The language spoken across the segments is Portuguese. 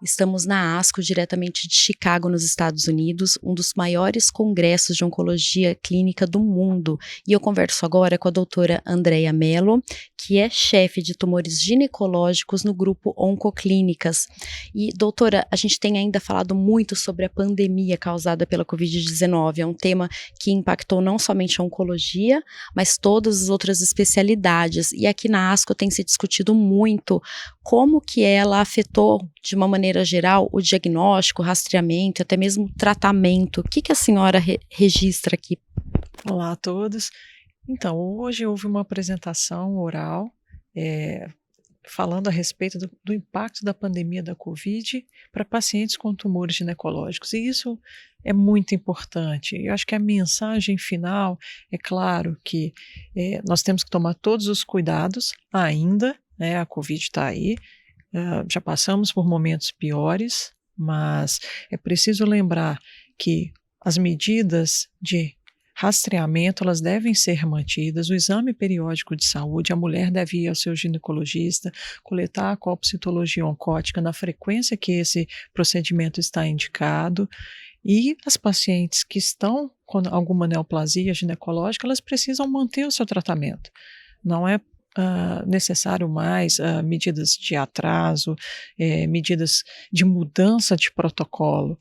Estamos na ASCO, diretamente de Chicago, nos Estados Unidos, um dos maiores congressos de oncologia clínica do mundo. E eu converso agora com a doutora Andrea Mello, que é chefe de tumores ginecológicos no grupo Oncoclínicas. E, doutora, a gente tem ainda falado muito sobre a pandemia causada pela Covid-19. É um tema que impactou não somente a oncologia, mas todas as outras especialidades. E aqui na ASCO tem se discutido muito como que ela afetou, de uma maneira geral, o diagnóstico, o rastreamento, até mesmo o tratamento. O que a senhora registra aqui? Olá a todos. Então, hoje houve uma apresentação oral, falando a respeito do impacto da pandemia da Covid para pacientes com tumores ginecológicos, e isso é muito importante. Eu acho que a mensagem final é claro que nós temos que tomar todos os cuidados ainda, né, a Covid está aí, já passamos por momentos piores, mas é preciso lembrar que as medidas de rastreamento, elas devem ser mantidas, o exame periódico de saúde, a mulher deve ir ao seu ginecologista, coletar a colpocitologia oncótica na frequência que esse procedimento está indicado, e as pacientes que estão com alguma neoplasia ginecológica, elas precisam manter o seu tratamento. Não é necessário mais medidas de atraso, medidas de mudança de protocolo.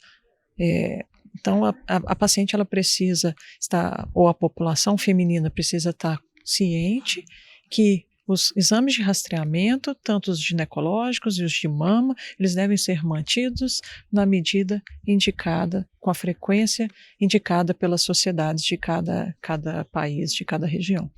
Então, a paciente ela precisa estar, ou a população feminina precisa estar ciente que os exames de rastreamento, tanto os ginecológicos e os de mama, eles devem ser mantidos na medida indicada, com a frequência indicada pelas sociedades de cada país, de cada região.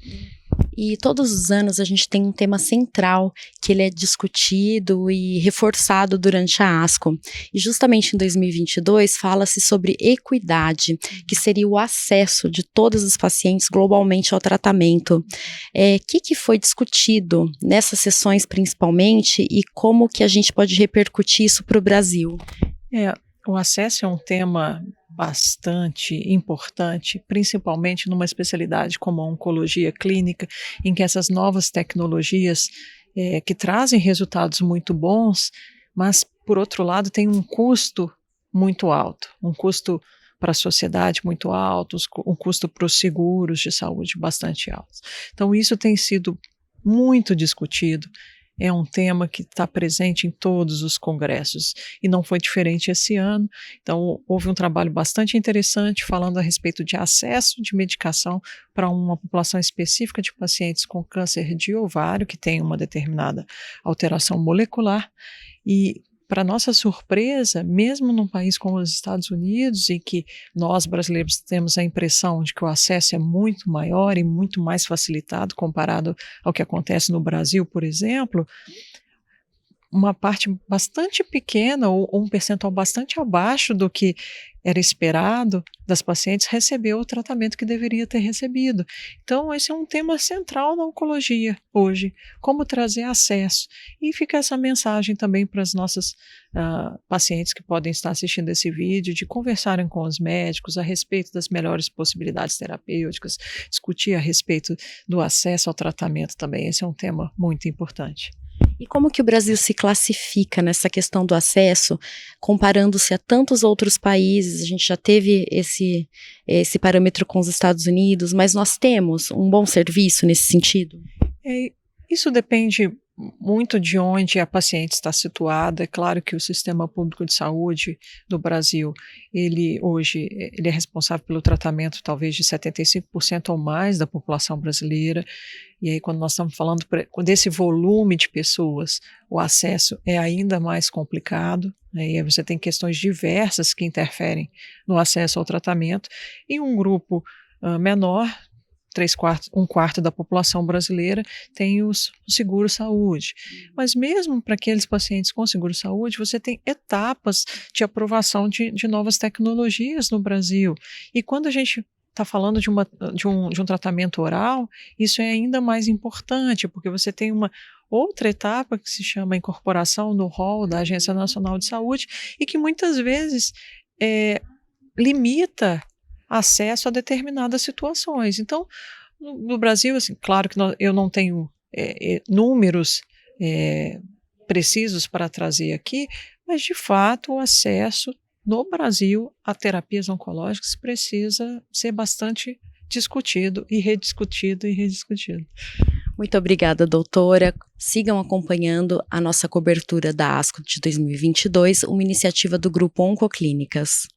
E todos os anos a gente tem um tema central que ele é discutido e reforçado durante a ASCO. E justamente em 2022 fala-se sobre equidade, que seria o acesso de todos os pacientes globalmente ao tratamento. Que foi discutido nessas sessões principalmente e como que a gente pode repercutir isso para o Brasil? O acesso é um tema bastante importante, principalmente numa especialidade como a oncologia clínica, em que essas novas tecnologias que trazem resultados muito bons, mas, por outro lado, tem um custo muito alto, um custo para a sociedade muito alto, um custo para os seguros de saúde bastante alto. Então, isso tem sido muito discutido. É um tema que está presente em todos os congressos e não foi diferente esse ano. Então, houve um trabalho bastante interessante falando a respeito de acesso de medicação para uma população específica de pacientes com câncer de ovário, que tem uma determinada alteração molecular. E, para nossa surpresa, mesmo num país como os Estados Unidos, em que nós brasileiros temos a impressão de que o acesso é muito maior e muito mais facilitado comparado ao que acontece no Brasil, por exemplo, uma parte bastante pequena ou um percentual bastante abaixo do que era esperado das pacientes recebeu o tratamento que deveria ter recebido. Então, esse é um tema central na oncologia hoje, como trazer acesso. E fica essa mensagem também para as nossas pacientes que podem estar assistindo esse vídeo, de conversarem com os médicos a respeito das melhores possibilidades terapêuticas, discutir a respeito do acesso ao tratamento também. Esse é um tema muito importante. E como que o Brasil se classifica nessa questão do acesso, comparando-se a tantos outros países? A gente já teve esse parâmetro com os Estados Unidos, mas nós temos um bom serviço nesse sentido? Isso depende muito de onde a paciente está situada. É claro que o sistema público de saúde do Brasil, ele é responsável pelo tratamento talvez de 75% ou mais da população brasileira, e aí quando nós estamos falando desse volume de pessoas, o acesso é ainda mais complicado, né? E aí você tem questões diversas que interferem no acesso ao tratamento, e um grupo menor, um quarto da população brasileira tem o seguro-saúde. Mas mesmo para aqueles pacientes com seguro-saúde, você tem etapas de aprovação de novas tecnologias no Brasil. E quando a gente está falando de um tratamento oral, isso é ainda mais importante, porque você tem uma outra etapa que se chama incorporação no rol da Agência Nacional de Saúde e que muitas vezes limita acesso a determinadas situações. Então, no Brasil, assim, claro que eu não tenho números precisos para trazer aqui, mas de fato o acesso no Brasil a terapias oncológicas precisa ser bastante discutido e rediscutido e rediscutido. Muito obrigada, doutora. Sigam acompanhando a nossa cobertura da ASCO de 2022, uma iniciativa do Grupo Oncoclínicas.